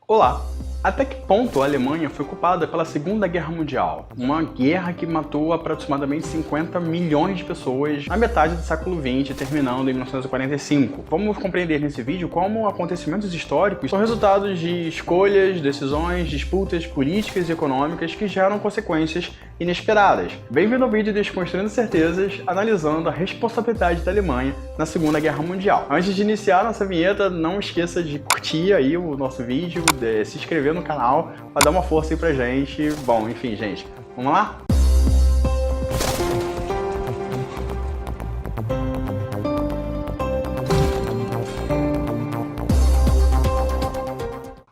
Olá! Até que ponto a Alemanha foi culpada pela Segunda Guerra Mundial? Uma guerra que matou aproximadamente 50 milhões de pessoas na metade do século XX, terminando em 1945. Vamos compreender nesse vídeo como acontecimentos históricos são resultados de escolhas, decisões, disputas políticas e econômicas que geram consequências inesperadas. Bem-vindo ao vídeo Desconstruindo Certezas, analisando a responsabilidade da Alemanha na Segunda Guerra Mundial. Antes de iniciar nossa vinheta, não esqueça de curtir aí o nosso vídeo, de se inscrever no canal para dar uma força aí pra gente. Bom, enfim, gente, vamos lá?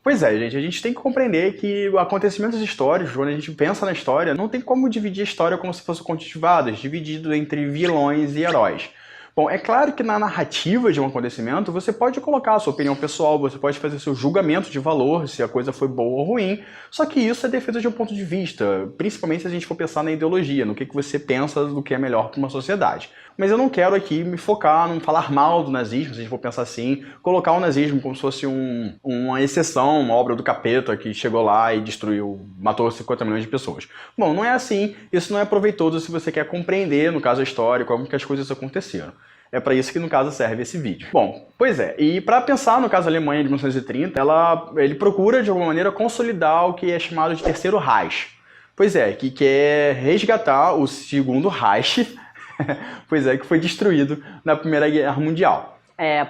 Pois é, gente, a gente tem que compreender que acontecimentos históricos, quando a gente pensa na história, não tem como dividir a história como se fosse contos de fadas, dividido entre vilões e heróis. Bom, é claro que na narrativa de um acontecimento você pode colocar a sua opinião pessoal, você pode fazer seu julgamento de valor, se a coisa foi boa ou ruim, só que isso é defesa de um ponto de vista, principalmente se a gente for pensar na ideologia, no que você pensa do que é melhor para uma sociedade. Mas eu não quero aqui me focar em falar mal do nazismo, se a gente for pensar assim, colocar o nazismo como se fosse uma exceção, uma obra do capeta que chegou lá e destruiu, matou 50 milhões de pessoas. Bom, não é assim, isso não é proveitoso se você quer compreender, no caso a história, como que as coisas aconteceram. É para isso que, no caso, serve esse vídeo. Bom, pois é, e para pensar, no caso, a Alemanha de 1930, ele procura, de alguma maneira, consolidar o que é chamado de Terceiro Reich. Pois é, que quer resgatar o Segundo Reich, pois é, que foi destruído na Primeira Guerra Mundial.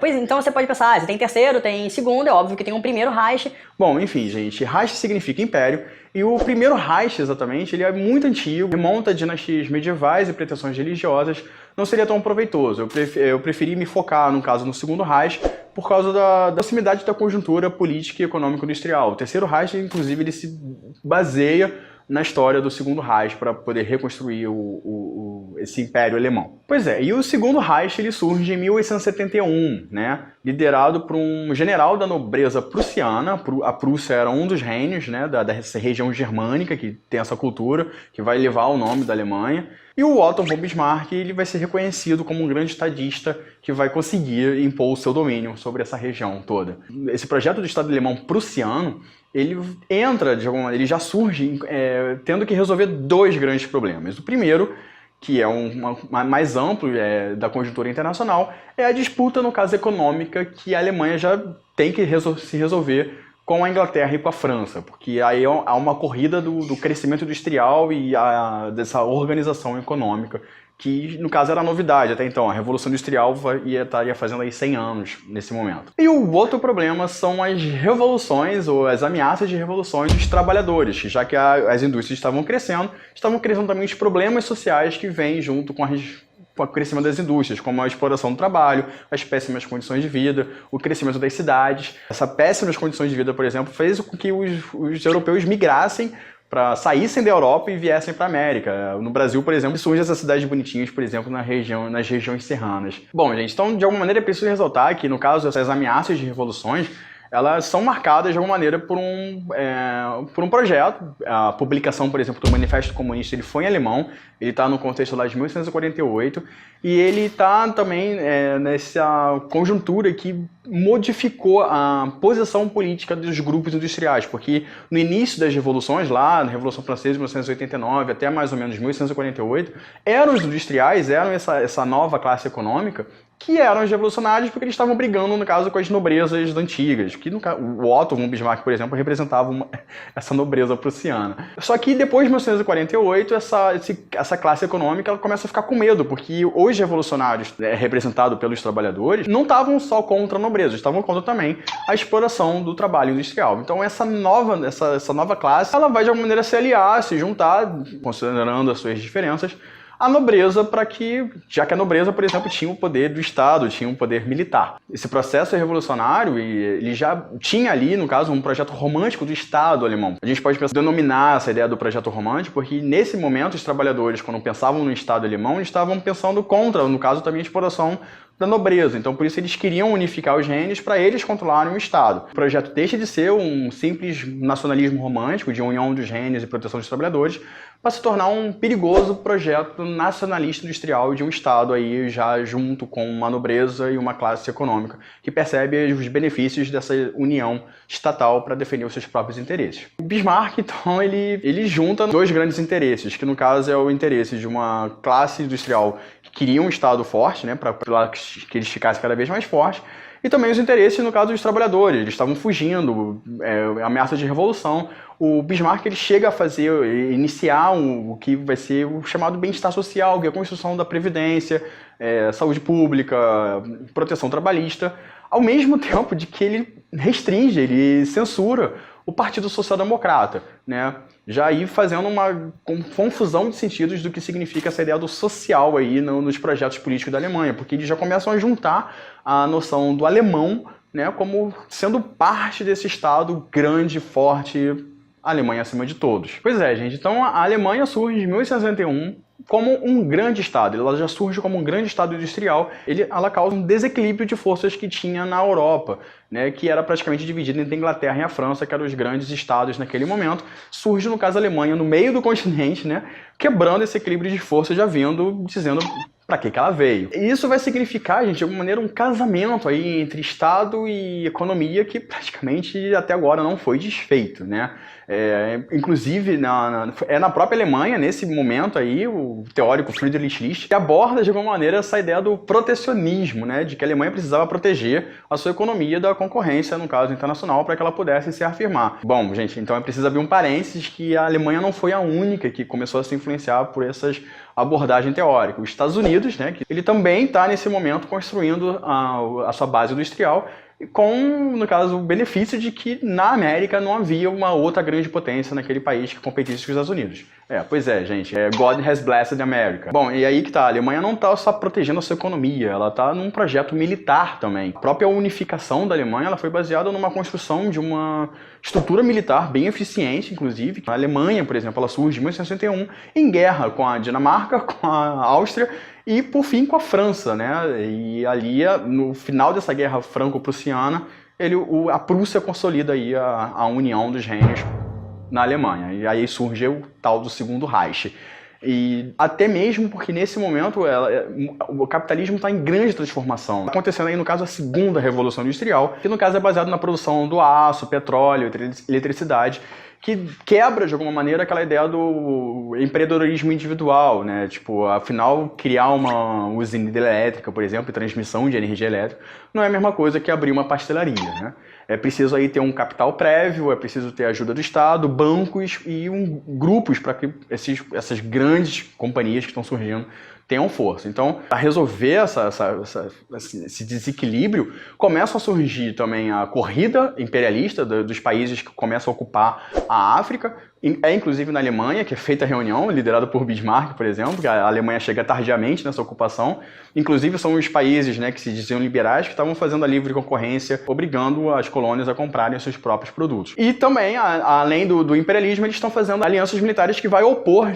Pois então você pode pensar, você tem terceiro, tem segundo, é óbvio que tem um primeiro Reich. Bom, enfim, gente, Reich significa império, e o primeiro Reich, exatamente, ele é muito antigo, remonta a dinastias medievais e pretensões religiosas, não seria tão proveitoso. Eu preferi me focar, no caso, no segundo Reich, por causa da proximidade da conjuntura política e econômico-industrial. O terceiro Reich, inclusive, ele se baseia na história do Segundo Reich para poder reconstruir esse império alemão. Pois é, e o Segundo Reich ele surge em 1871, né, liderado por um general da nobreza prussiana. A Prússia era um dos reinos, né, dessa região germânica que tem essa cultura, que vai levar o nome da Alemanha. E o Otto von Bismarck ele vai ser reconhecido como um grande estadista que vai conseguir impor o seu domínio sobre essa região toda. Esse projeto do Estado alemão prussiano, ele entra, de alguma maneira, ele já surge tendo que resolver dois grandes problemas. O primeiro, que é mais amplo da conjuntura internacional, é a disputa, no caso econômica, que a Alemanha já tem que se resolver com a Inglaterra e com a França, porque aí há uma corrida do crescimento industrial e dessa organização econômica, que no caso era a novidade até então. A Revolução Industrial estaria fazendo aí 100 anos nesse momento. E o outro problema são as revoluções ou as ameaças de revoluções dos trabalhadores, já que as indústrias estavam crescendo também os problemas sociais que vêm junto com o crescimento das indústrias, como a exploração do trabalho, as péssimas condições de vida, o crescimento das cidades. Essas péssimas condições de vida, por exemplo, fez com que os europeus migrassem, saíssem da Europa e viessem para a América. No Brasil, por exemplo, surgem essas cidades bonitinhas, por exemplo, nas regiões serranas. Bom, gente, então de alguma maneira é preciso ressaltar que, no caso, essas ameaças de revoluções, elas são marcadas de alguma maneira por um projeto. A publicação, por exemplo, do Manifesto Comunista, ele foi em alemão, ele está no contexto lá de 1848, e ele está também nessa conjuntura que modificou a posição política dos grupos industriais, porque no início das revoluções, lá na Revolução Francesa de 1889 até mais ou menos 1848, eram os industriais, eram essa nova classe econômica, que eram os revolucionários porque eles estavam brigando, no caso, com as nobrezas antigas, que o Otto von Bismarck, por exemplo, representava essa nobreza prussiana. Só que depois de 1948, essa classe econômica ela começa a ficar com medo, porque os revolucionários, representados pelos trabalhadores, não estavam só contra a nobreza, estavam contra também a exploração do trabalho industrial. Então essa nova classe, ela vai de alguma maneira se aliar, se juntar, considerando as suas diferenças, a nobreza, já que a nobreza, por exemplo, tinha o poder do Estado, tinha um poder militar. Esse processo revolucionário, ele já tinha ali, no caso, um projeto romântico do Estado alemão. A gente pode denominar essa ideia do projeto romântico, porque nesse momento os trabalhadores, quando pensavam no Estado alemão, estavam pensando contra, no caso, também a exploração da nobreza. Então, por isso eles queriam unificar os reinos para eles controlarem o Estado. O projeto deixa de ser um simples nacionalismo romântico de união dos reinos e proteção dos trabalhadores para se tornar um perigoso projeto nacionalista industrial de um Estado aí já junto com uma nobreza e uma classe econômica que percebe os benefícios dessa união estatal para defender os seus próprios interesses. O Bismarck, então, ele junta dois grandes interesses, que no caso é o interesse de uma classe industrial que queria um Estado forte, né, para que eles ficassem cada vez mais fortes, e também os interesses, no caso, dos trabalhadores. Eles estavam fugindo, ameaça de revolução. O Bismarck ele chega a iniciar o que vai ser o chamado bem-estar social, que é a construção da previdência, saúde pública, proteção trabalhista, ao mesmo tempo de que ele restringe, ele censura o Partido Social Democrata, né? Já aí fazendo uma confusão de sentidos do que significa essa ideia do social aí nos projetos políticos da Alemanha, porque eles já começam a juntar a noção do alemão, né, como sendo parte desse Estado grande, forte, a Alemanha acima de todos. Pois é, gente, então a Alemanha surge em 1861 como um grande Estado, ela já surge como um grande Estado industrial, ela causa um desequilíbrio de forças que tinha na Europa, né, que era praticamente dividida entre a Inglaterra e a França, que eram os grandes estados naquele momento. Surge, no caso, a Alemanha no meio do continente, né, quebrando esse equilíbrio de forças, já vindo, dizendo para que ela veio. E isso vai significar, gente, de alguma maneira, um casamento aí entre Estado e economia que praticamente até agora não foi desfeito, né? Inclusive, na própria Alemanha, nesse momento aí, o teórico Friedrich List que aborda de alguma maneira essa ideia do protecionismo, né? De que a Alemanha precisava proteger a sua economia da concorrência, no caso internacional, para que ela pudesse se afirmar. Bom, gente, então é preciso abrir um parênteses que a Alemanha não foi a única que começou a se influenciar por essas abordagens teóricas. Os Estados Unidos, né? Que ele também está nesse momento construindo a sua base industrial, com, no caso, o benefício de que na América não havia uma outra grande potência naquele país que competisse com os Estados Unidos. Pois é, gente, God has blessed America. Bom, e aí que tá, a Alemanha não tá só protegendo a sua economia, ela tá num projeto militar também. A própria unificação da Alemanha, ela foi baseada numa construção de uma estrutura militar bem eficiente, inclusive. A Alemanha, por exemplo, ela surge em 1961 em guerra com a Dinamarca, com a Áustria, e, por fim, com a França, né? E ali, no final dessa guerra franco-prussiana, a Prússia consolida aí a união dos reinos na Alemanha. E aí surge o tal do Segundo Reich. E até mesmo porque nesse momento o capitalismo está em grande transformação. Acontecendo aí, no caso, a segunda revolução industrial, que no caso é baseado na produção do aço, petróleo, eletricidade, que quebra, de alguma maneira, aquela ideia do empreendedorismo individual, né? Tipo, afinal, criar uma usina elétrica, por exemplo, e transmissão de energia elétrica, não é a mesma coisa que abrir uma pastelaria, né? É preciso aí ter um capital prévio, é preciso ter ajuda do Estado, bancos e grupos para que essas grandes companhias que estão surgindo tenham força. Então, para resolver esse desequilíbrio, começa a surgir também a corrida imperialista dos países que começam a ocupar a África, inclusive na Alemanha, que é feita a reunião, liderada por Bismarck, por exemplo, que a Alemanha chega tardiamente nessa ocupação. Inclusive são os países, né, que se diziam liberais que estavam fazendo a livre concorrência, obrigando as colônias a comprarem seus próprios produtos. E também, além do imperialismo, eles estão fazendo alianças militares que vai opor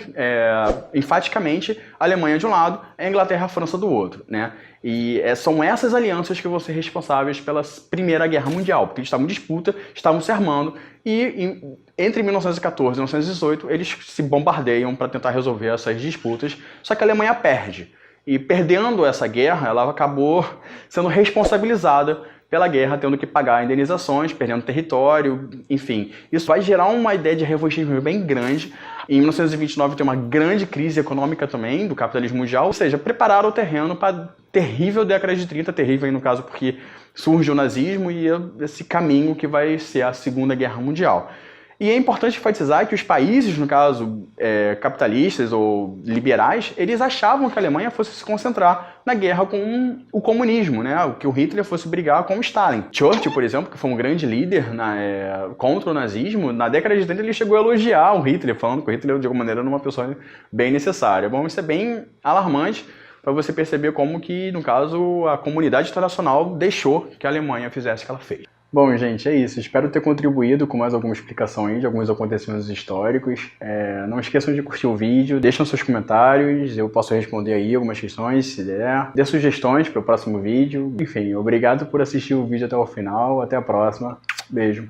enfaticamente a Alemanha de um lado e a Inglaterra e a França do outro, né? E são essas alianças que vão ser responsáveis pela Primeira Guerra Mundial, porque eles estavam em disputa, estavam se armando, e entre 1914 e 1918 eles se bombardeiam para tentar resolver essas disputas, só que a Alemanha perde. E perdendo essa guerra, ela acabou sendo responsabilizada pela guerra, tendo que pagar indenizações, perdendo território, enfim. Isso vai gerar uma ideia de revanchismo bem grande. Em 1929 tem uma grande crise econômica também do capitalismo mundial, ou seja, prepararam o terreno para a terrível década de 30, terrível aí no caso porque surge o nazismo e esse caminho que vai ser a Segunda Guerra Mundial. E é importante enfatizar que os países, no caso, capitalistas ou liberais, eles achavam que a Alemanha fosse se concentrar na guerra com o comunismo, né? Que o Hitler fosse brigar com o Stalin. Churchill, por exemplo, que foi um grande líder contra o nazismo, na década de 30 ele chegou a elogiar o Hitler, falando que o Hitler, de alguma maneira, era uma pessoa bem necessária. Bom, isso é bem alarmante para você perceber como que, no caso, a comunidade internacional deixou que a Alemanha fizesse o que ela fez. Bom, gente, é isso. Espero ter contribuído com mais alguma explicação aí de alguns acontecimentos históricos. Não esqueçam de curtir o vídeo, deixem seus comentários, eu posso responder aí algumas questões, se der. Dê sugestões para o próximo vídeo. Enfim, obrigado por assistir o vídeo até o final. Até a próxima. Beijo.